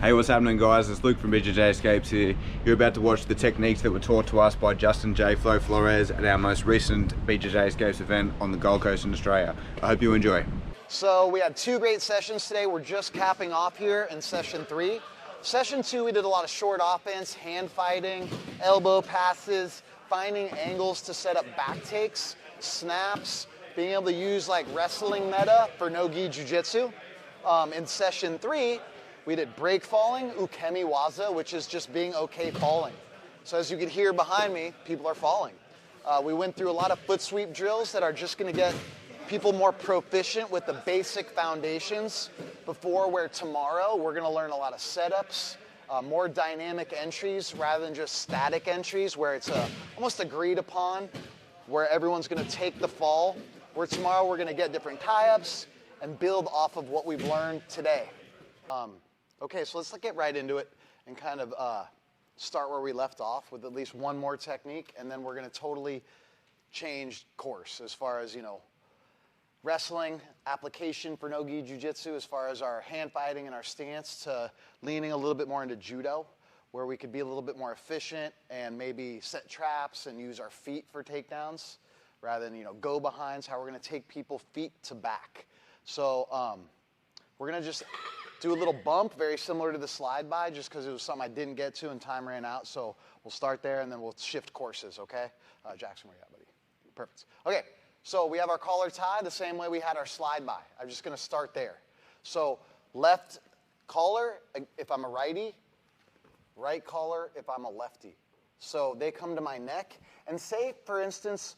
Hey, what's happening, guys? It's Luke from BJJ Escapes here. You're about to watch the techniques that were taught to us by Justin JFLO Flores at our most recent BJJ Escapes event on the Gold Coast in Australia. I hope you enjoy. So we had two great sessions today. We're just capping off here in session 3. Session 2, we did a lot of short offense, hand fighting, elbow passes, finding angles to set up back takes, snaps, being able to use like wrestling meta for no-gi jiu-jitsu. In session 3, we did break falling, ukemi waza, which is just being okay falling. So as you can hear behind me, people are falling. We went through a lot of foot sweep drills that are just gonna get people more proficient with the basic foundations before, where tomorrow we're gonna learn a lot of setups, more dynamic entries rather than just static entries where it's almost agreed upon, where everyone's gonna take the fall, where tomorrow we're gonna get different tie-ups and build off of what we've learned today. Okay, so let's get right into it and kind of start where we left off with at least one more technique, and then we're gonna totally change course as far as, you know, wrestling application for no-gi jiu-jitsu, as far as our hand fighting and our stance, to leaning a little bit more into judo, where we could be a little bit more efficient and maybe set traps and use our feet for takedowns rather than, you know, go behinds, how we're gonna take people feet to back. So we're gonna just do a little bump, very similar to the slide by, just because it was something I didn't get to and time ran out. So we'll start there and then we'll shift courses, okay? Jackson, where you at, buddy? Perfect. Okay. So we have our collar tie the same way we had our slide by. I'm just going to start there. So left collar if I'm a righty, right collar if I'm a lefty. So they come to my neck, and say, for instance,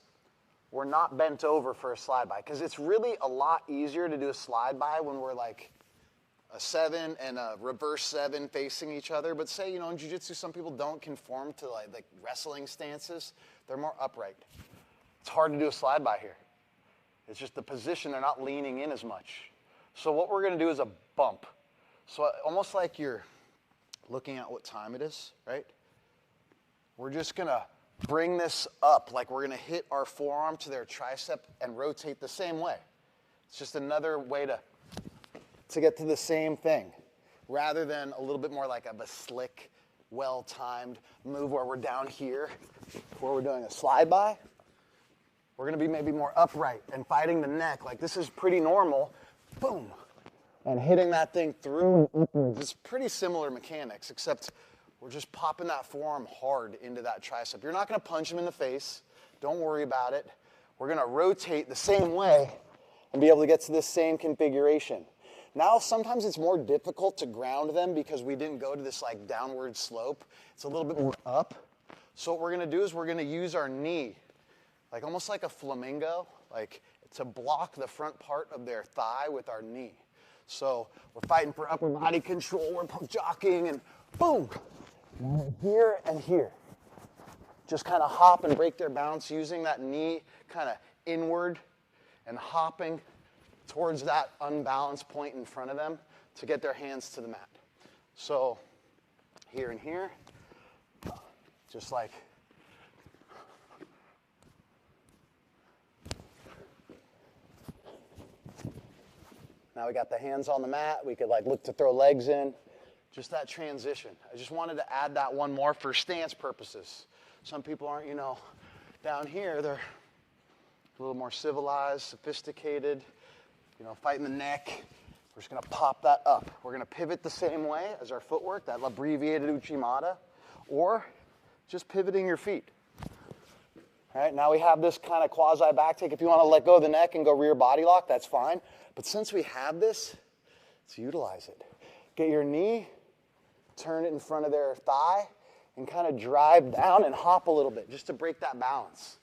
we're not bent over for a slide by, because it's really a lot easier to do a slide by when we're like a 7 and a reverse 7 facing each other. But say, you know, in jiu-jitsu, some people don't conform to like wrestling stances. They're more upright. It's hard to do a slide by here. It's just the position, they're not leaning in as much. So what we're gonna do is a bump. So almost like you're looking at what time it is, right? We're just gonna bring this up, like we're gonna hit our forearm to their tricep and rotate the same way. It's just another way to get to the same thing, rather than a little bit more like a slick, well-timed move where we're down here, where we're doing a slide by. We're gonna be maybe more upright and fighting the neck. Like this is pretty normal, boom, and hitting that thing through and upwards. It's pretty similar mechanics, except we're just popping that forearm hard into that tricep. You're not gonna punch him in the face. Don't worry about it. We're gonna rotate the same way and be able to get to this same configuration. Now, sometimes it's more difficult to ground them because we didn't go to this like downward slope. It's a little bit more up. So what we're gonna do is we're gonna use our knee, like almost like a flamingo, like to block the front part of their thigh with our knee. So we're fighting for upper body control, we're jockeying, and boom, here and here. Just kind of hop and break their balance using that knee kind of inward and hopping towards that unbalanced point in front of them to get their hands to the mat. So here and here, just like now we got the hands on the mat. We could like look to throw legs in. Just that transition. I just wanted to add that one more for stance purposes. Some people aren't, you know, down here. They're a little more civilized, sophisticated, you know, fighting the neck. We're just gonna pop that up. We're gonna pivot the same way as our footwork, that abbreviated uchimata, or just pivoting your feet. All right, now we have this kind of quasi back take. If you want to let go of the neck and go rear body lock, that's fine. But since we have this, let's utilize it. Get your knee, turn it in front of their thigh, and kind of drive down and hop a little bit just to break that balance.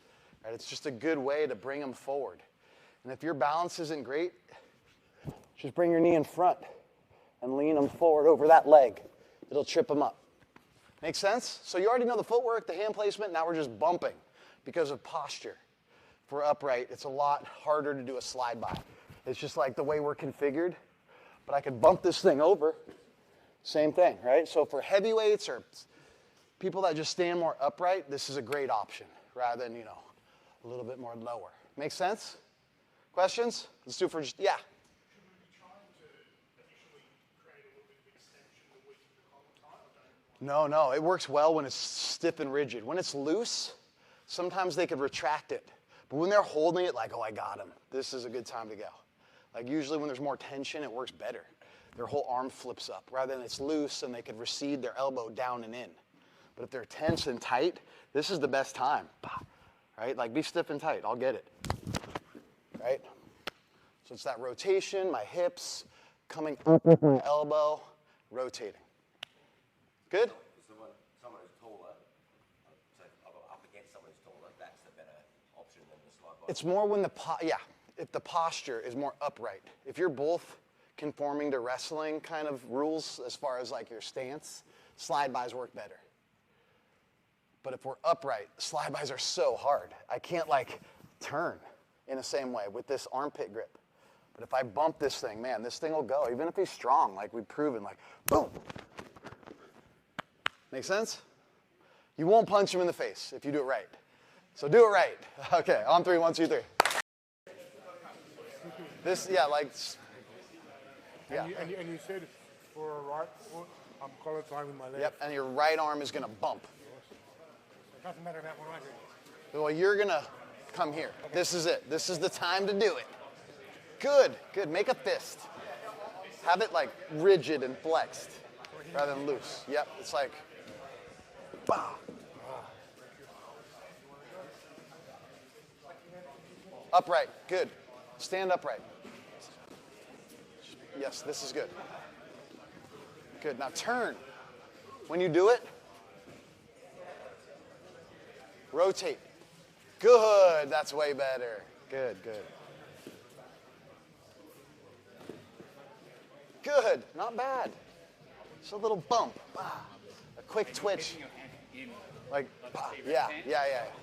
Right? It's just a good way to bring them forward. And if your balance isn't great, just bring your knee in front and lean them forward over that leg. It'll trip them up. Make sense? So you already know the footwork, the hand placement. Now we're just bumping because of posture. If we're upright, it's a lot harder to do a slide by. It's just like the way we're configured. But I could bump this thing over. Same thing, right? So for heavyweights or people that just stand more upright, this is a great option rather than, you know, a little bit more lower. Make sense? Questions? Let's do it for just, yeah. Should we be trying to initially create a little bit of extension the week No, it works well when it's stiff and rigid. When it's loose, sometimes they could retract it. But when they're holding it like, oh, I got him, this is a good time to go. Like usually when there's more tension, it works better. Their whole arm flips up rather than it's loose and they could recede their elbow down and in. But if they're tense and tight, this is the best time, right? Like be stiff and tight, I'll get it, right? So it's that rotation, my hips, coming up with my elbow, rotating. Good? Someone who's taller, so up against someone who's taller, that's the better option than the slide by. It's more when if the posture is more upright. If you're both conforming to wrestling kind of rules as far as like your stance, slide bys work better. But if we're upright, slide bys are so hard. I can't like turn in the same way with this armpit grip. But if I bump this thing, man, this thing will go. Even if he's strong, like we've proven, like boom. Make sense? You won't punch him in the face if you do it right. So do it right. Okay, on three, 1, 2, 3. This, yeah, like, yeah. And you said for a right foot, I'm collar tying with my left. Yep, and your right arm is gonna bump. It doesn't matter about what I do. Well, you're gonna come here. Okay. This is it. This is the time to do it. Good, good. Make a fist. Have it like rigid and flexed rather than loose. Yep, it's like, bah. Upright, good. Stand upright. Yes, this is good. Good, now turn. When you do it, rotate. Good, that's way better. Good, good. Good, not bad. Just a little bump, a quick twitch. Like, yeah.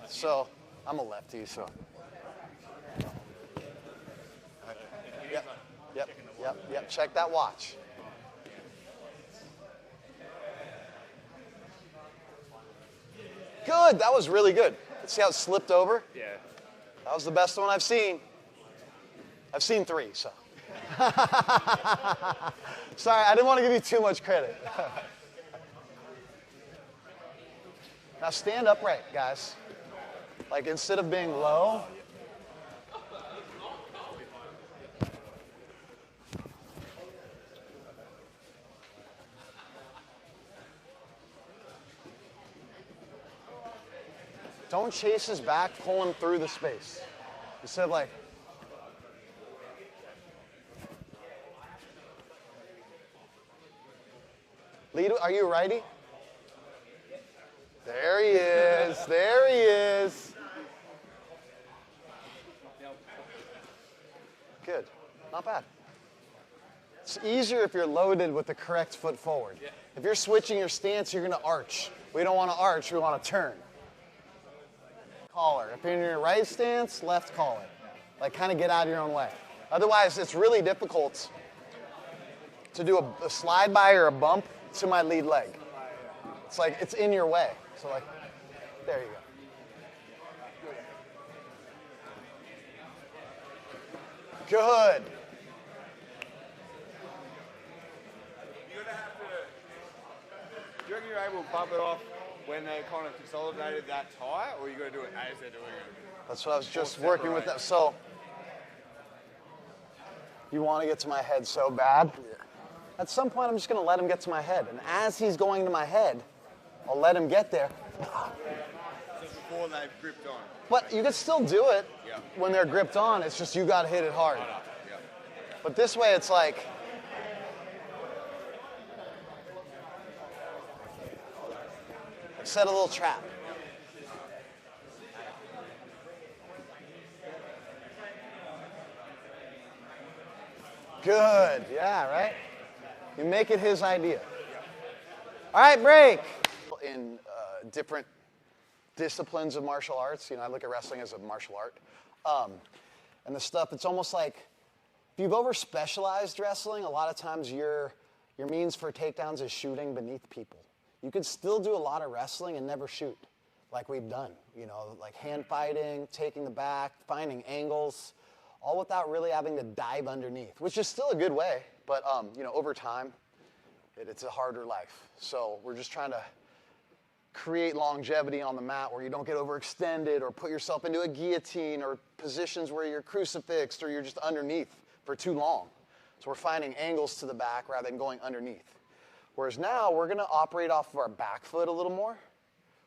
So, I'm a lefty, so. Yep, check that watch. Good, that was really good. See how it slipped over? Yeah. That was the best one I've seen. I've seen 3, so. Sorry, I didn't want to give you too much credit. Now stand upright, guys. Like instead of being low. Don't chase his back, pull him through the space. Instead of like, lead, are you a righty? There he is, there he is. Good, not bad. It's easier if you're loaded with the correct foot forward. If you're switching your stance, you're gonna arch. We don't wanna arch, we wanna turn. Collar. If you're in your right stance, left collar. Like kind of get out of your own way. Otherwise, it's really difficult to do a slide by or a bump to my lead leg. It's like it's in your way. So like, there you go. Good. You're gonna have to. Do you reckon you're able to bump it off when they kind of consolidated that tie, or you got to do it as they're doing it? That's what I was just working with that. So you want to get to my head so bad. At some point, I'm just going to let him get to my head. And as he's going to my head, I'll let him get there. So before they've gripped on. But you can still do it when they're gripped on. It's just you got to hit it hard. But this way, it's like, set a little trap. Good, yeah, right? You make it his idea. All right, break. In different disciplines of martial arts, I look at wrestling as a martial art. And the stuff, it's almost like, if you've over specialized wrestling, a lot of times your means for takedowns is shooting beneath people. You could still do a lot of wrestling and never shoot, like we've done. Like hand fighting, taking the back, finding angles, all without really having to dive underneath, which is still a good way. But over time, It's a harder life. So we're just trying to create longevity on the mat where you don't get overextended or put yourself into a guillotine or positions where you're crucifixed or you're just underneath for too long. So we're finding angles to the back rather than going underneath. Whereas now we're going to operate off of our back foot a little more,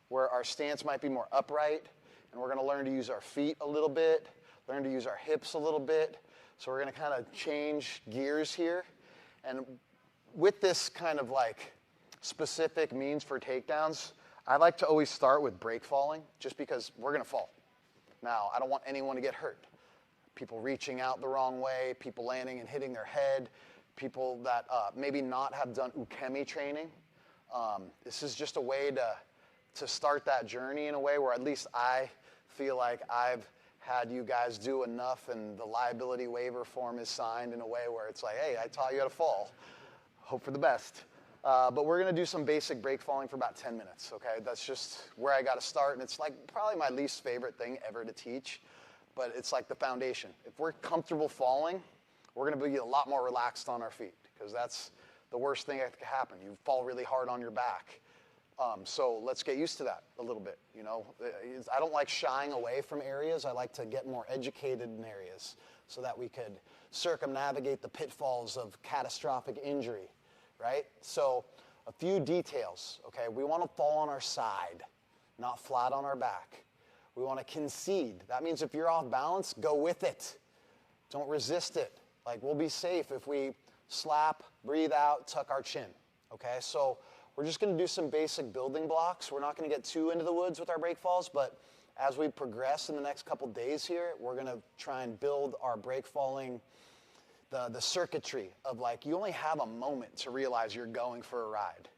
where our stance might be more upright, and we're going to learn to use our feet a little bit, learn to use our hips a little bit. So we're going to kind of change gears here. And with this kind of like specific means for takedowns, I like to always start with break falling, just because we're going to fall. Now, I don't want anyone to get hurt. People reaching out the wrong way, people landing and hitting their head, people that maybe not have done ukemi training. This is just a way to start that journey in a way where at least I feel like I've had you guys do enough and the liability waiver form is signed in a way where it's like, hey, I taught you how to fall. Hope for the best. But we're going to do some basic break falling for about 10 minutes, okay? That's just where I got to start, and it's like probably my least favorite thing ever to teach, but it's like the foundation. If we're comfortable falling, we're going to be a lot more relaxed on our feet, because that's the worst thing that could happen. You fall really hard on your back. So let's get used to that a little bit, you know? I don't like shying away from areas. I like to get more educated in areas so that we could circumnavigate the pitfalls of catastrophic injury. Right? So a few details, okay? We want to fall on our side, not flat on our back. We want to concede. That means if you're off balance, go with it. Don't resist it. Like, we'll be safe if we slap, breathe out, tuck our chin, okay? So we're just going to do some basic building blocks. We're not going to get too into the woods with our break falls, but as we progress in the next couple days here, we're going to try and build our break falling the circuitry of, like, you only have a moment to realize you're going for a ride.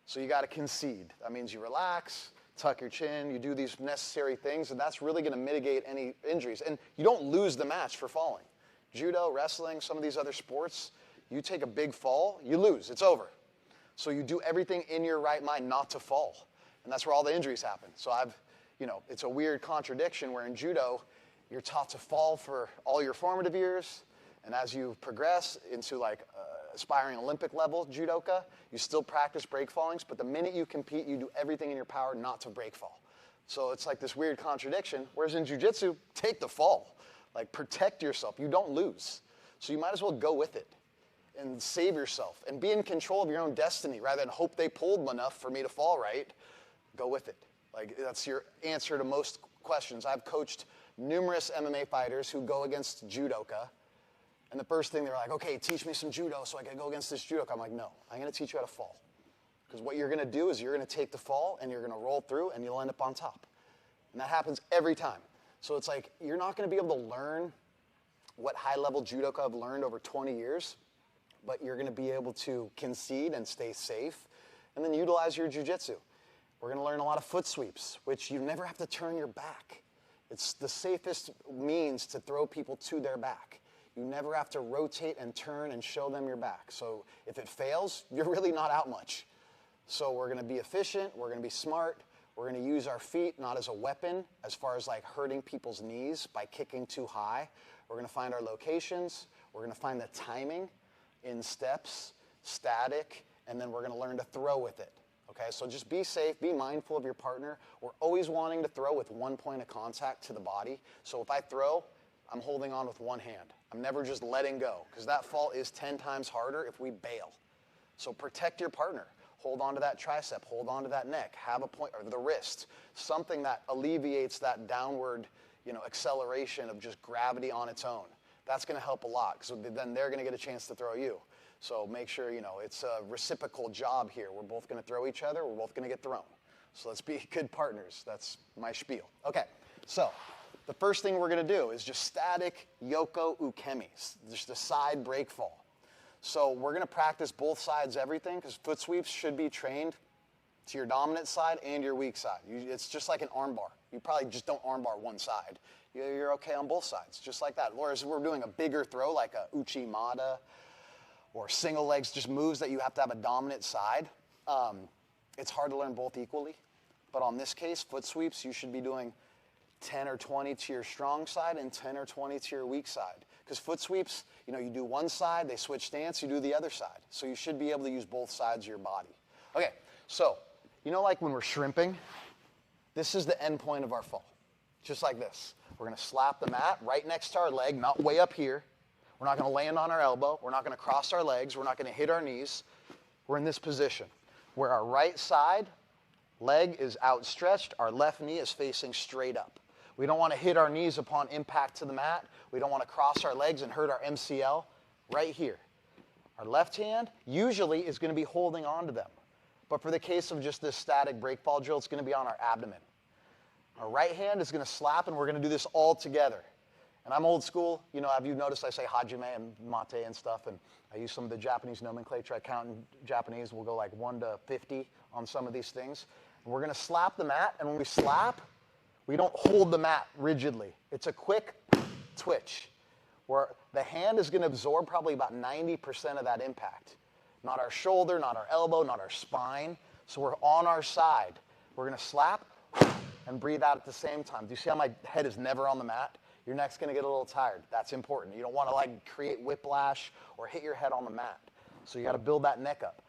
So you got to concede. That means you relax, tuck your chin, you do these necessary things, and that's really going to mitigate any injuries. And you don't lose the match for falling. Judo, wrestling, some of these other sports, you take a big fall, you lose. It's over. So you do everything in your right mind not to fall. And that's where all the injuries happen. So it's a weird contradiction where in judo, you're taught to fall for all your formative years. And as you progress into like aspiring Olympic level judoka, you still practice break fallings, but the minute you compete, you do everything in your power not to break fall. So it's like this weird contradiction, whereas in jiu-jitsu, take the fall. Like, protect yourself. You don't lose. So you might as well go with it and save yourself and be in control of your own destiny rather than hope they pulled enough for me to fall right. Go with it. Like, that's your answer to most questions. I've coached numerous MMA fighters who go against judoka. And the first thing they're like, okay, teach me some judo so I can go against this judoka. I'm like, no, I'm going to teach you how to fall. Because what you're going to do is you're going to take the fall and you're going to roll through and you'll end up on top. And that happens every time. So it's like, you're not going to be able to learn what high-level judoka have learned over 20 years, but you're going to be able to concede and stay safe and then utilize your jiu-jitsu. We're going to learn a lot of foot sweeps, which you never have to turn your back. It's the safest means to throw people to their back. You never have to rotate and turn and show them your back. So if it fails, you're really not out much. So we're going to be efficient. We're going to be smart. We're going to use our feet not as a weapon as far as like hurting people's knees by kicking too high. We're going to find our locations. We're going to find the timing in steps, static, and then we're going to learn to throw with it. Okay, so just be safe, be mindful of your partner. We're always wanting to throw with one point of contact to the body. So if I throw, I'm holding on with one hand. I'm never just letting go, because that fall is 10 times harder if we bail. So protect your partner. Hold on to that tricep, hold on to that neck, have a point, or the wrist, something that alleviates that downward, acceleration of just gravity on its own. That's going to help a lot, because then they're going to get a chance to throw you. So make sure, it's a reciprocal job here. We're both going to throw each other. We're both going to get thrown. So let's be good partners. That's my spiel. Okay, so the first thing we're going to do is just static yoko ukemi, just a side break fall. So we're going to practice both sides everything, because foot sweeps should be trained to your dominant side and your weak side. It's just like an arm bar. You probably just don't arm bar one side. You're okay on both sides, just like that. Whereas we're doing a bigger throw, like a uchimata or single legs, just moves that you have to have a dominant side. It's hard to learn both equally. But on this case, foot sweeps, you should be doing 10 or 20 to your strong side and 10 or 20 to your weak side. Because foot sweeps, you do one side, they switch stance, you do the other side. So you should be able to use both sides of your body. Okay, so, like when we're shrimping, this is the end point of our fall. Just like this. We're going to slap the mat right next to our leg, not way up here. We're not going to land on our elbow. We're not going to cross our legs. We're not going to hit our knees. We're in this position where our right side leg is outstretched. Our left knee is facing straight up. We don't want to hit our knees upon impact to the mat. We don't want to cross our legs and hurt our MCL right here. Our left hand usually is going to be holding on to them. But for the case of just this static breakfall drill, it's going to be on our abdomen. Our right hand is going to slap, and we're going to do this all together. And I'm old school. Have you noticed I say hajime and mate and stuff, and I use some of the Japanese nomenclature. I count in Japanese. We'll go like 1 to 50 on some of these things. And we're going to slap the mat, and when we slap, we don't hold the mat rigidly. It's a quick twitch where the hand is going to absorb probably about 90% of that impact. Not our shoulder, not our elbow, not our spine. So we're on our side. We're going to slap and breathe out at the same time. Do you see how my head is never on the mat? Your neck's going to get a little tired. That's important. You don't want to create whiplash or hit your head on the mat. So you got to build that neck up.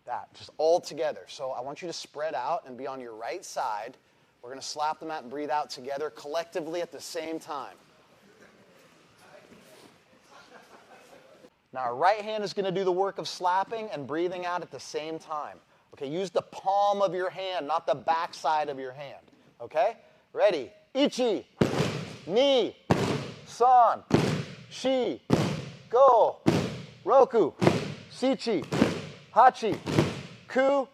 That, just all together. So I want you to spread out and be on your right side. We're going to slap the mat and breathe out together collectively at the same time. Now our right hand is going to do the work of slapping and breathing out at the same time. Okay, use the palm of your hand, not the back side of your hand. Okay? Ready? Ichi, ni, san, shi, go, roku, shichi, hachi, ku,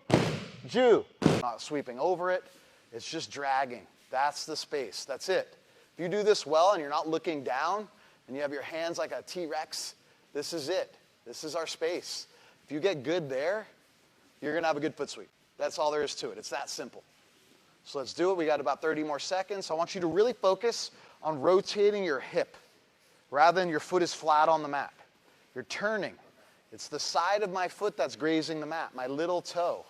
ju. Not sweeping over it. It's just dragging. That's the space. That's it. If you do this well and you're not looking down and you have your hands like a T-Rex, this is it. This is our space. If you get good there, you're going to have a good foot sweep. That's all there is to it. It's that simple. So let's do it. We got about 30 more seconds. I want you to really focus on rotating your hip rather than your foot is flat on the mat. You're turning. It's the side of my foot that's grazing the mat, my little toe.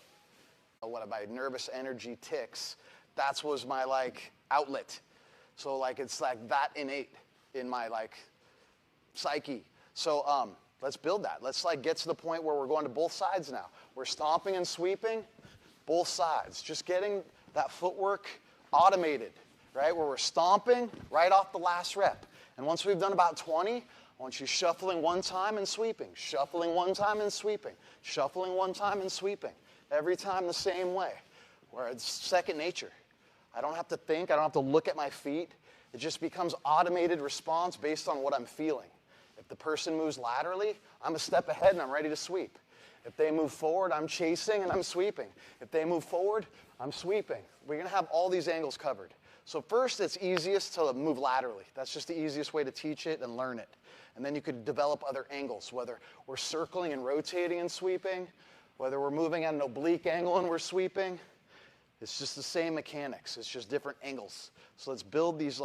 One of my nervous energy ticks, that was my outlet. So it's that innate in my psyche. So let's build that. Let's get to the point where we're going to both sides now. We're stomping and sweeping both sides. Just getting that footwork automated, right? Where we're stomping right off the last rep. And once we've done about 20, I want you shuffling one time and sweeping, shuffling one time and sweeping, shuffling one time and sweeping. Every time the same way, where it's second nature. I don't have to think. I don't have to look at my feet. It just becomes automated response based on what I'm feeling. If the person moves laterally, I'm a step ahead and I'm ready to sweep. If they move forward, I'm chasing and I'm sweeping. If they move forward, I'm sweeping. We're going to have all these angles covered. So first, it's easiest to move laterally. That's just the easiest way to teach it and learn it. And then you could develop other angles, whether we're circling and rotating and sweeping, whether we're moving at an oblique angle and we're sweeping. It's just the same mechanics. It's just different angles. So let's build these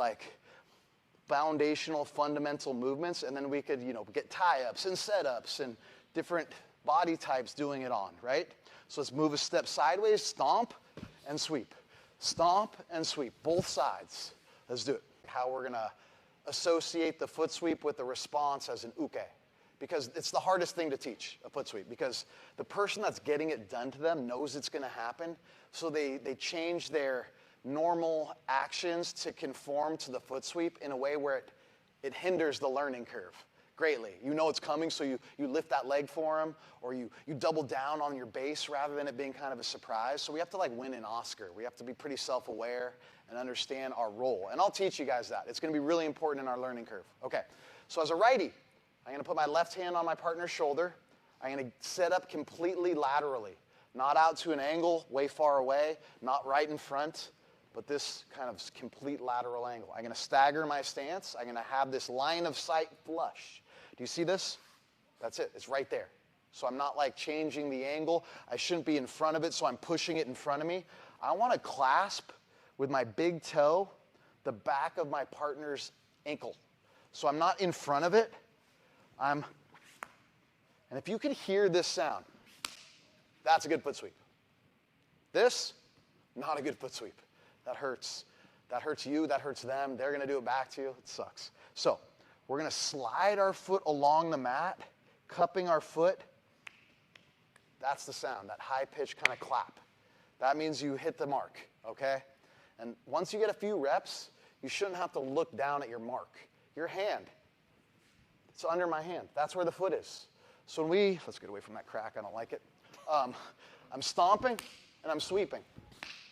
foundational, fundamental movements, and then we could, get tie-ups and set-ups and different body types doing it on, right? So let's move a step sideways, stomp, and sweep. Stomp and sweep, both sides. Let's do it. How we're going to associate the foot sweep with the response as an uke. Because it's the hardest thing to teach, a foot sweep, because the person that's getting it done to them knows it's going to happen, so they change their normal actions to conform to the foot sweep in a way where it hinders the learning curve greatly. You know it's coming, so you lift that leg for them, or you double down on your base rather than it being kind of a surprise. So we have to win an Oscar. We have to be pretty self-aware and understand our role. And I'll teach you guys that. It's going to be really important in our learning curve. Okay, so as a righty, I'm going to put my left hand on my partner's shoulder. I'm going to set up completely laterally, not out to an angle way far away, not right in front, but this kind of complete lateral angle. I'm going to stagger my stance. I'm going to have this line of sight flush. Do you see this? That's it. It's right there. So I'm not changing the angle. I shouldn't be in front of it, so I'm pushing it in front of me. I want to clasp with my big toe the back of my partner's ankle. So I'm not in front of it. And if you could hear this sound, that's a good foot sweep. This, not a good foot sweep. That hurts. That hurts you, that hurts them. They're going to do it back to you. It sucks. So We're going to slide our foot along the mat, cupping our foot. That's the sound, that high-pitched kind of clap. That means you hit the mark, okay? And once you get a few reps, you shouldn't have to look down at your mark. Your hand, it's under my hand. That's where the foot is. So when let's get away from that crack, I don't like it. I'm stomping and I'm sweeping.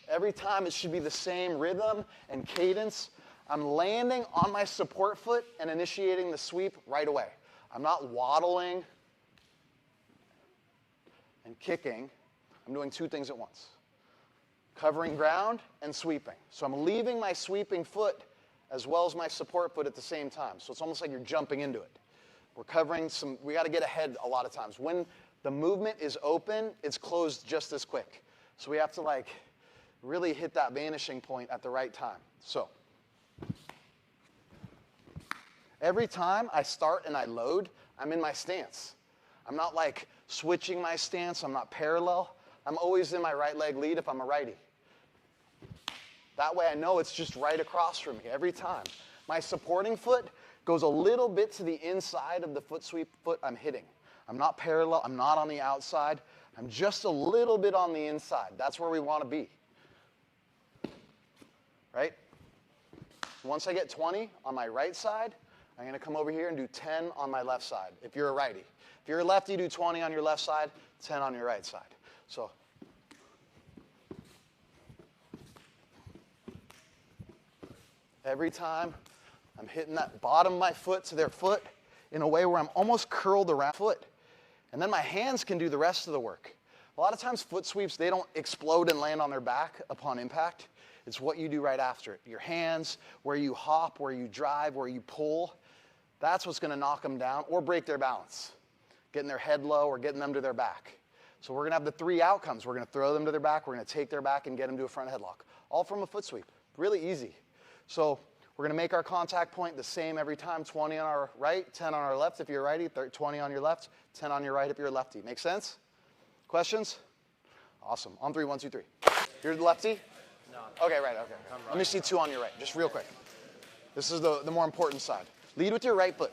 Every time it should be the same rhythm and cadence. I'm landing on my support foot and initiating the sweep right away. I'm not waddling and kicking. I'm doing two things at once. Covering ground and sweeping. So I'm leaving my sweeping foot as well as my support foot at the same time. So it's almost like you're jumping into it. We're covering we got to get ahead a lot of times. When the movement is open, it's closed just as quick. So we have to like really hit that vanishing point at the right time. So every time I start and I load, I'm in my stance. I'm not like switching my stance. I'm not parallel. I'm always in my right leg lead if I'm a righty. That way I know it's just right across from me every time. My supporting foot goes a little bit to the inside of the foot sweep foot I'm hitting. I'm not parallel. I'm not on the outside. I'm just a little bit on the inside. That's where we want to be. Right? Once I get 20 on my right side, I'm going to come over here and do 10 on my left side, if you're a righty. If you're a lefty, do 20 on your left side, 10 on your right side. So every time I'm hitting that bottom of my foot to their foot in a way where I'm almost curled around foot. And then my hands can do the rest of the work. A lot of times foot sweeps, they don't explode and land on their back upon impact. It's what you do right after it. Your hands, where you hop, where you drive, where you pull. That's what's going to knock them down or break their balance. Getting their head low or getting them to their back. So we're going to have the three outcomes. We're going to throw them to their back. We're going to take their back and get them to a front headlock. All from a foot sweep. Really easy. So we're going to make our contact point the same every time. 20 on our right, 10 on our left if you're a righty, 20 on your left, 10 on your right if you're a lefty. Make sense? Questions? Awesome. On three, 1, 2, 3. You're the lefty? No. Okay, right, okay. Let me see 2 on your right, just real quick. This is the more important side. Lead with your right foot.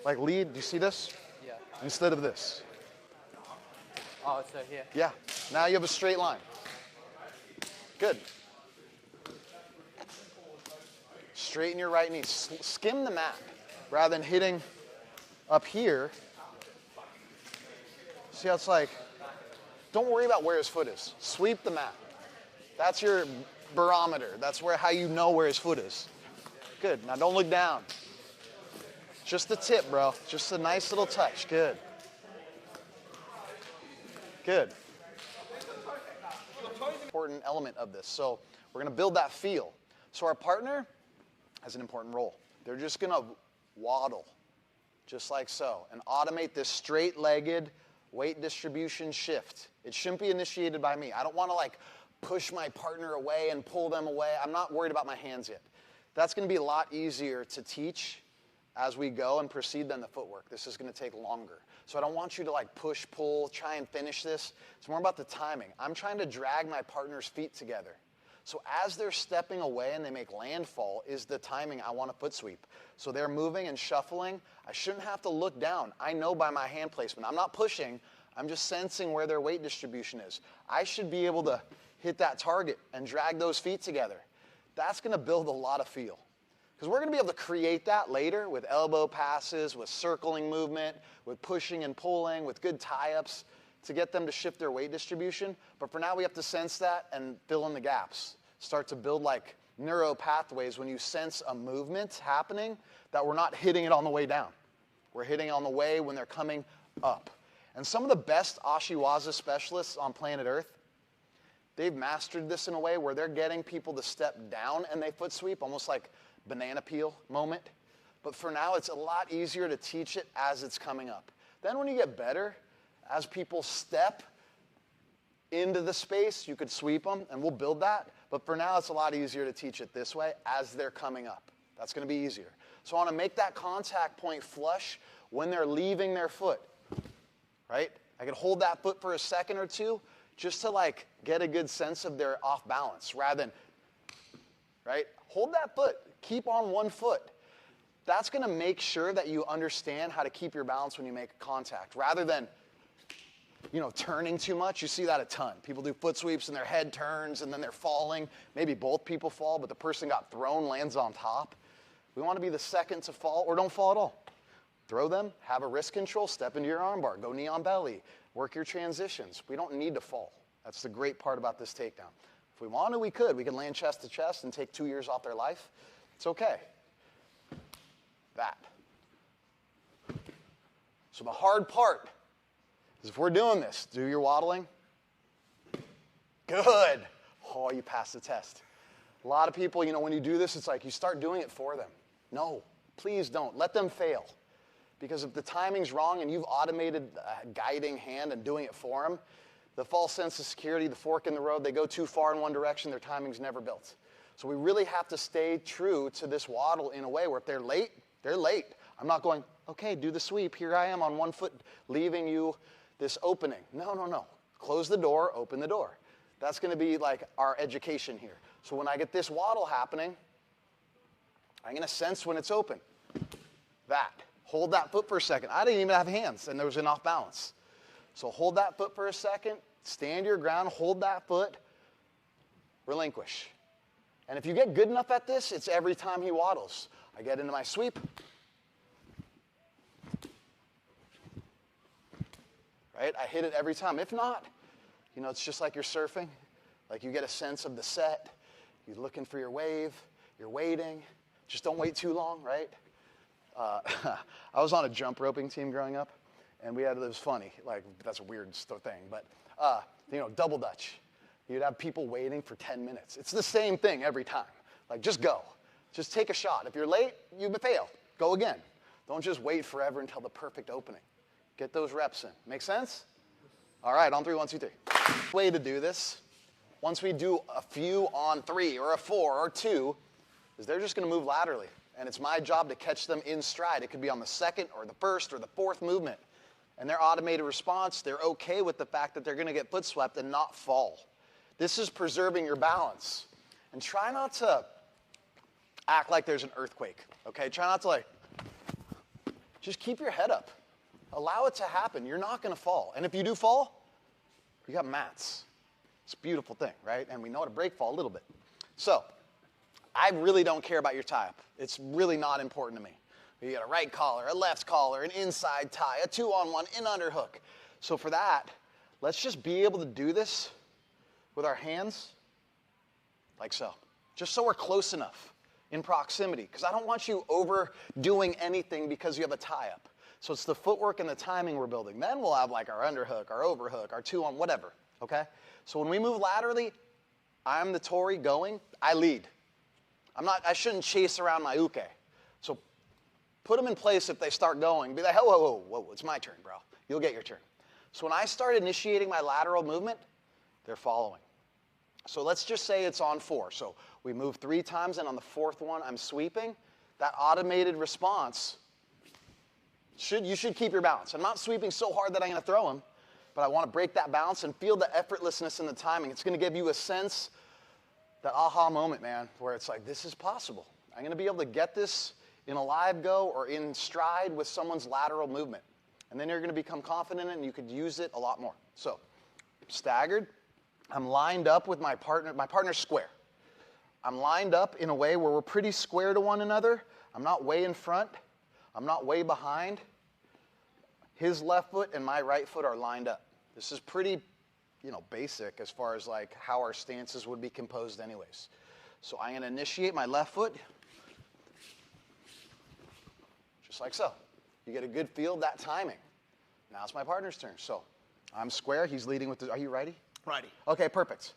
Like lead, do you see this? Yeah. Instead of this. Oh, so here. Yeah. Now you have a straight line. Good. Straighten your right knee. Skim the mat rather than hitting up here. See how it's like, don't worry about where his foot is. Sweep the mat. That's your barometer. That's how you know where his foot is. Good. Now don't look down. Just the tip, bro. Just a nice little touch. Good. Good. Important element of this. So we're going to build that feel. So our partner has an important role. They're just going to waddle, just like so, and automate this straight-legged weight distribution shift. It shouldn't be initiated by me. I don't want to like push my partner away and pull them away. I'm not worried about my hands yet. That's going to be a lot easier to teach as we go and proceed than the footwork. This is going to take longer. So I don't want you to like push, pull, try and finish this. It's more about the timing. I'm trying to drag my partner's feet together. So as they're stepping away and they make landfall is the timing I want to foot sweep. So they're moving and shuffling. I shouldn't have to look down. I know by my hand placement. I'm not pushing. I'm just sensing where their weight distribution is. I should be able to hit that target and drag those feet together. That's going to build a lot of feel. Because we're going to be able to create that later with elbow passes, with circling movement, with pushing and pulling, with good tie-ups to get them to shift their weight distribution. But for now, we have to sense that and fill in the gaps. Start to build like neuro pathways when you sense a movement happening that we're not hitting it on the way down. We're hitting it on the way when they're coming up. And some of the best Ashiwaza specialists on planet Earth, they've mastered this in a way where they're getting people to step down and they foot sweep, almost like banana peel moment. But for now, it's a lot easier to teach it as it's coming up. Then when you get better, as people step into the space, you could sweep them, and we'll build that. But for now, it's a lot easier to teach it this way as they're coming up. That's going to be easier. So I want to make that contact point flush when they're leaving their foot, right? I could hold that foot for a second or two just to like get a good sense of their off balance rather than, right? Hold that foot. Keep on one foot. That's going to make sure that you understand how to keep your balance when you make contact, rather than, you know, turning too much. You see that a ton. People do foot sweeps and their head turns and then they're falling. Maybe both people fall, but the person got thrown lands on top. We want to be the second to fall, or don't fall at all. Throw them, have a wrist control, step into your armbar, go knee on belly, work your transitions. We don't need to fall. That's the great part about this takedown. If we wanted, we could. We could land chest to chest and take 2 years off their life. It's okay. That. So the hard part is, if we're doing this, do your waddling. Good. Oh, you passed the test. A lot of people, you know, when you do this, it's like you start doing it for them. No, please don't. Let them fail. Because if the timing's wrong and you've automated a guiding hand and doing it for them, the false sense of security, the fork in the road, they go too far in one direction, their timing's never built. So we really have to stay true to this waddle in a way where if they're late, they're late. I'm not going, okay, do the sweep. Here I am on 1 foot, leaving you this opening. No, no, no. Close the door, open the door. That's going to be like our education here. So when I get this waddle happening, I'm going to sense when it's open. That. Hold that foot for a second. I didn't even have hands, and there was an off balance. So hold that foot for a second, stand your ground, hold that foot, relinquish. And if you get good enough at this, it's every time he waddles. I get into my sweep. Right? I hit it every time. If not, you know, it's just like you're surfing. Like you get a sense of the set. You're looking for your wave. You're waiting. Just don't wait too long, right? I was on a jump roping team growing up, and it was funny. Like, that's a weird thing, but, you know, double Dutch. You'd have people waiting for 10 minutes. It's the same thing every time. Like, just go. Just take a shot. If you're late, you fail. Go again. Don't just wait forever until the perfect opening. Get those reps in. Make sense? All right, on 3, 1, 2, 3. Way to do this, once we do a few on 3 or a 4 or 2, is they're just going to move laterally. And it's my job to catch them in stride. It could be on the second or the first or the fourth movement. And their automated response, they're okay with the fact that they're going to get foot swept and not fall. This is preserving your balance. And try not to act like there's an earthquake, okay? Try not to like, just keep your head up. Allow it to happen. You're not going to fall. And if you do fall, you got mats. It's a beautiful thing, right? And we know how to break fall a little bit. So I really don't care about your tie-up. It's really not important to me. You got a right collar, a left collar, an inside tie, a 2-on-1, in underhook. So for that, let's just be able to do this with our hands like so. Just so we're close enough in proximity. Because I don't want you overdoing anything because you have a tie-up. So it's the footwork and the timing we're building. Then we'll have like our underhook, our overhook, our 2-on, whatever, okay? So when we move laterally, I'm the Tory going, I lead. I shouldn't chase around my uke. So put them in place if they start going. Be like, whoa, whoa, whoa, whoa, it's my turn, bro. You'll get your turn. So when I start initiating my lateral movement, they're following. So let's just say it's on 4. So we move 3 times, and on the 4th one, I'm sweeping. That automated response, you should keep your balance. I'm not sweeping so hard that I'm going to throw him, but I want to break that balance and feel the effortlessness in the timing. It's going to give you a sense, that aha moment, man, where it's like, this is possible. I'm going to be able to get this in a live go or in stride with someone's lateral movement. And then you're going to become confident and you could use it a lot more. So, staggered. I'm lined up with my partner. My partner's square. I'm lined up in a way where we're pretty square to one another. I'm not way in front. I'm not way behind. His left foot and my right foot are lined up. This is pretty, you know, basic as far as like how our stances would be composed anyways. So I'm going to initiate my left foot, just like so. You get a good feel of that timing. Now it's my partner's turn. So I'm square. He's leading with the, are you righty? Righty. Okay, perfect.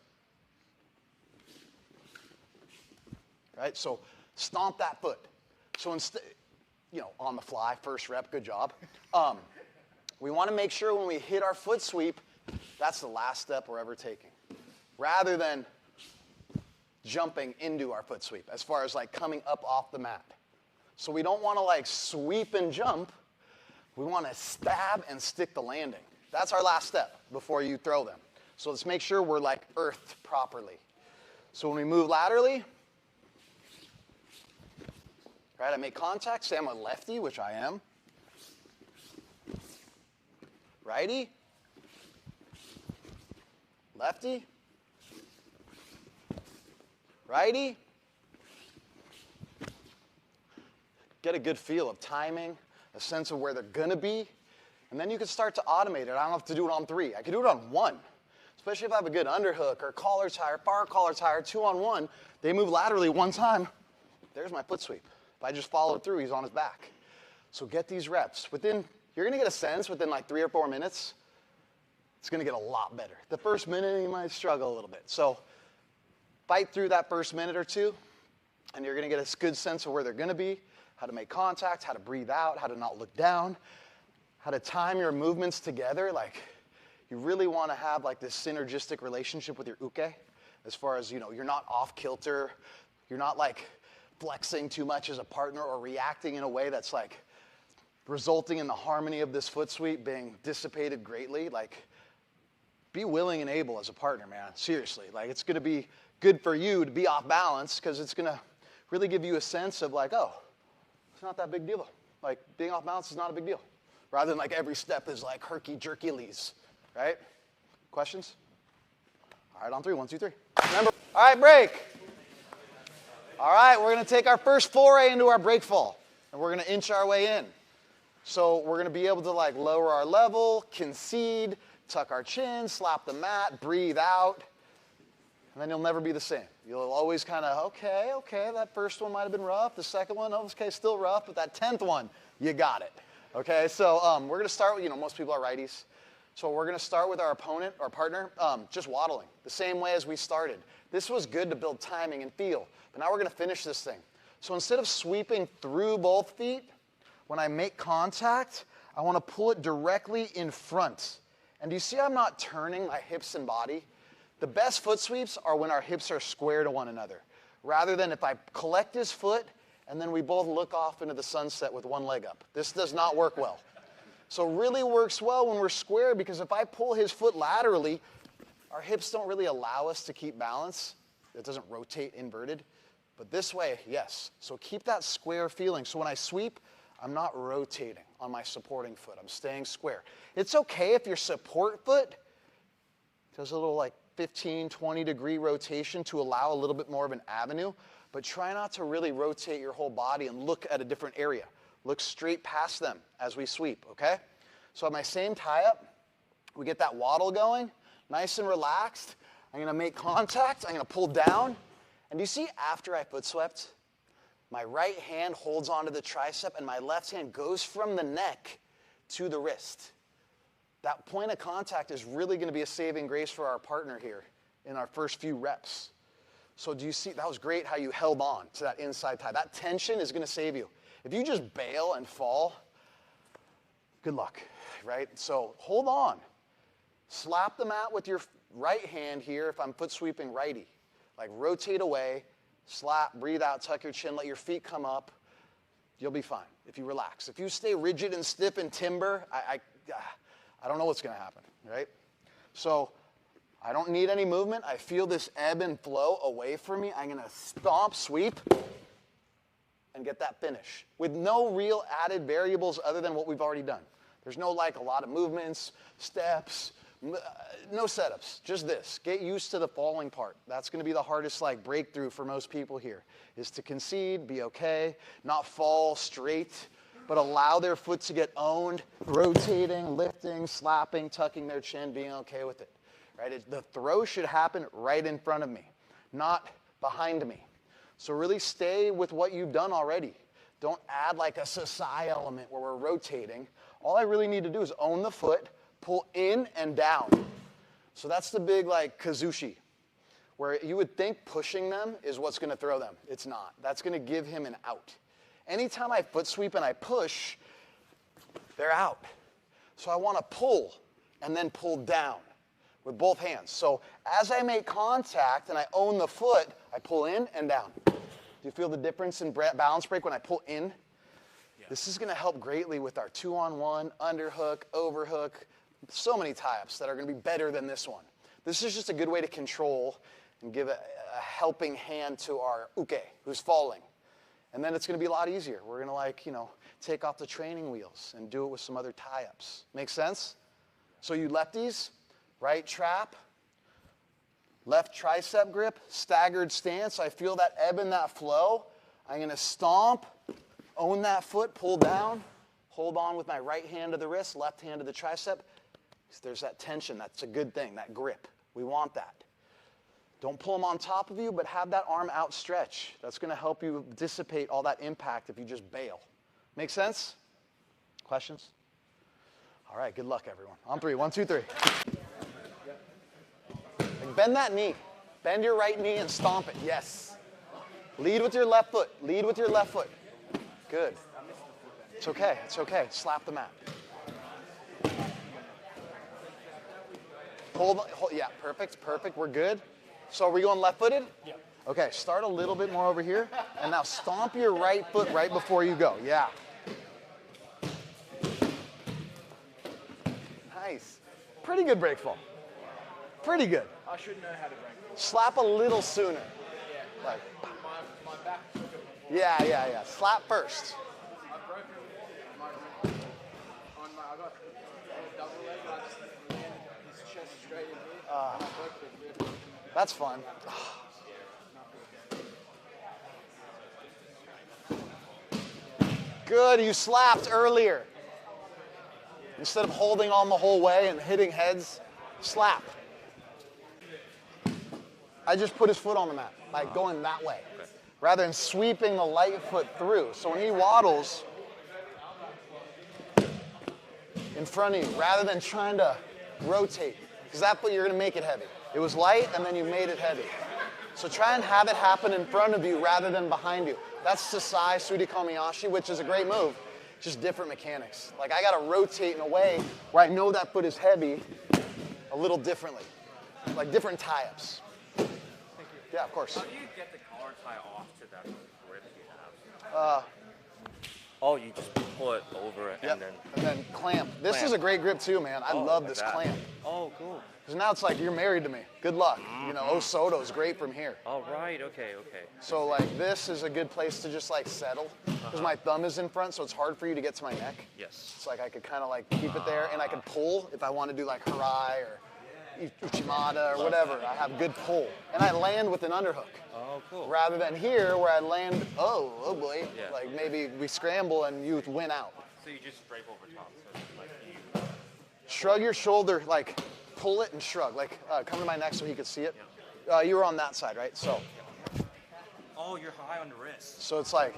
Right, so stomp that foot. So instead, you know, on the fly, first rep, good job. We want to make sure when we hit our foot sweep, that's the last step we're ever taking, rather than jumping into our foot sweep as far as like coming up off the mat. So we don't want to like sweep and jump. We want to stab and stick the landing. That's our last step before you throw them. So let's make sure we're like earthed properly. So when we move laterally, right? I make contact, say I'm a lefty, which I am. Righty. Lefty. Righty. Get a good feel of timing, a sense of where they're going to be, and then you can start to automate it. I don't have to do it on 3. I can do it on 1, especially if I have a good underhook or collar tie or bar collar tie or 2 on 1. They move laterally 1 time. There's my foot sweep. If I just follow through, he's on his back. So get these reps. You're going to get a sense within like 3 or 4 minutes. It's going to get a lot better. The first minute, you might struggle a little bit. So fight through that first minute or 2, and you're going to get a good sense of where they're going to be, how to make contact, how to breathe out, how to not look down, how to time your movements together. Like, you really want to have like this synergistic relationship with your uke, as far as, you're not off kilter, you're not like flexing too much as a partner or reacting in a way that's like resulting in the harmony of this foot sweep being dissipated greatly. Like, be willing and able as a partner, man. Seriously, like, it's going to be good for you to be off balance, because it's going to really give you a sense of like, oh, it's not that big deal. Like, being off balance is not a big deal. Rather than like every step is like herky-jerky-lees, right? Questions? All right, on 3. 1, 2, 3. Remember, all right, break. All right, we're going to take our first foray into our break fall, and we're going to inch our way in. So we're going to be able to like lower our level, concede, tuck our chin, slap the mat, breathe out, and then you'll never be the same. You'll always kind of, okay, that first one might have been rough. The second one, okay, still rough, but that 10th one, you got it. Okay, so we're going to start with, most people are righties. So we're going to start with our opponent, our partner, just waddling, the same way as we started. This was good to build timing and feel, but now we're going to finish this thing. So instead of sweeping through both feet, when I make contact, I want to pull it directly in front. And do you see I'm not turning my hips and body? The best foot sweeps are when our hips are square to one another, rather than if I collect his foot and then we both look off into the sunset with one leg up. This does not work well. So it really works well when we're square, because if I pull his foot laterally, our hips don't really allow us to keep balance. It doesn't rotate inverted. But this way, yes. So keep that square feeling. So when I sweep, I'm not rotating on my supporting foot. I'm staying square. It's okay if your support foot does a little like 15, 20 degree rotation to allow a little bit more of an avenue, but try not to really rotate your whole body and look at a different area. Look straight past them as we sweep, okay? So at my same tie-up, we get that waddle going, nice and relaxed. I'm going to make contact. I'm going to pull down. And do you see after I foot swept, my right hand holds onto the tricep and my left hand goes from the neck to the wrist. That point of contact is really going to be a saving grace for our partner here in our first few reps. So do you see, that was great how you held on to that inside tie. That tension is going to save you. If you just bail and fall, good luck, right? So hold on. Slap the mat with your right hand here if I'm foot sweeping righty. Like, rotate away, slap, breathe out, tuck your chin, let your feet come up. You'll be fine if you relax. If you stay rigid and stiff and timber, I don't know what's going to happen, right? So I don't need any movement. I feel this ebb and flow away from me. I'm going to stomp, sweep, and get that finish with no real added variables other than what we've already done. There's no like a lot of movements, steps, no setups, just this. Get used to the falling part. That's going to be the hardest like breakthrough for most people here, is to concede, be okay, not fall straight, but allow their foot to get owned, rotating, lifting, slapping, tucking their chin, being okay with it. Right? The throw should happen right in front of me, not behind me. So really stay with what you've done already. Don't add like a sasai element where we're rotating. All I really need to do is own the foot, pull in and down. So that's the big like kazushi, where you would think pushing them is what's going to throw them. It's not. That's going to give him an out. Anytime I foot sweep and I push, they're out. So I want to pull and then pull down with both hands. So as I make contact and I own the foot, I pull in and down. Do you feel the difference in balance break when I pull in? Yeah. This is going to help greatly with our 2-on-1, underhook, overhook, so many tie-ups that are going to be better than this one. This is just a good way to control and give a helping hand to our uke, who's falling. And then it's gonna be a lot easier. We're gonna like, you know, take off the training wheels and do it with some other tie-ups. Make sense? So you lefties, right trap, left tricep grip, staggered stance. I feel that ebb and that flow. I'm gonna stomp, own that foot, pull down, hold on with my right hand to the wrist, left hand to the tricep. There's that tension, that's a good thing, that grip. We want that. Don't pull them on top of you, but have that arm outstretched. That's gonna help you dissipate all that impact if you just bail. Make sense? Questions? All right, good luck everyone. On 3, 1, 2, 3. Bend that knee. Bend your right knee and stomp it, yes. Lead with your left foot, lead with your left foot. Good. It's okay, it's okay. Slap the mat. Hold, yeah, perfect, perfect, we're good. So are we going left-footed? Yeah. Okay, start a little bit more over here, and now stomp your right foot right before you go, yeah. Nice. Pretty good break fall. Pretty good. I should know how to break. Slap a little sooner. Yeah. Like, My back took it before. yeah. Slap first. I've broken I got a double leg, and I just landed his chest straight in here, and I broke the rib. That's fun. Good, you slapped earlier. Instead of holding on the whole way and hitting heads, slap. I just put his foot on the mat, like going that way, rather than sweeping the light foot through. So when he waddles in front of you, rather than trying to rotate, because that foot, you're gonna make it heavy. It was light, and then you made it heavy. So try and have it happen in front of you rather than behind you. That's Sasai Sudi Komiyashi, which is a great move, just different mechanics. Like I gotta rotate in a way where I know that foot is heavy a little differently, like different tie-ups. Yeah, of course. How do you get the collar tie off to that grip you have? Oh, you just pull it over Yep. and then... Clamp. This is a great grip too, man. I love this clamp. Oh, cool. Because now it's like you're married to me. Good luck. You know, Osoto's great from here. Oh, right, okay. So like this is a good place to just like settle. Because my thumb is in front, so it's hard for you to get to my neck. Yes. It's like I could kind of like keep it there, and I could pull if I want to do like Harai or Uchimata or whatever. I have good pull. And I land with an underhook. Oh, cool. Rather than here where I land, oh boy, Yeah. like maybe we scramble and you win out. So you just drape over top. So it's like you... Shrug your shoulder, like pull it and shrug. Like come to my neck so he could see it. You were on that side, right? So Oh, you're high on the wrist. so it's like,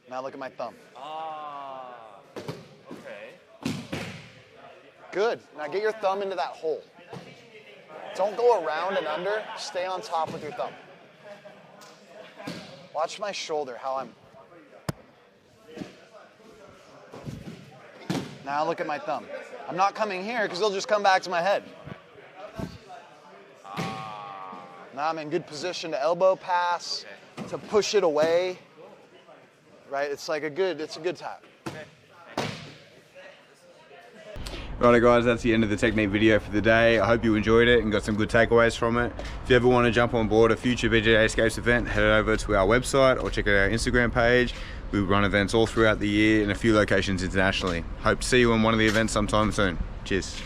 now look at my thumb. Ah, okay. Good. Now get your thumb into that hole. Don't go around and under. Stay on top with your thumb. Watch my shoulder, how I'm. Now look at my thumb. I'm not coming here because they'll just come back to my head. Now I'm in good position to elbow pass, to push it away. Right? It's like it's a good time. Righto guys, that's the end of the technique video for the day. I hope you enjoyed it and got some good takeaways from it. If you ever want to jump on board a future BJJ Escapes event, head over to our website or check out our Instagram page. We run events all throughout the year in a few locations internationally. Hope to see you on one of the events sometime soon. Cheers.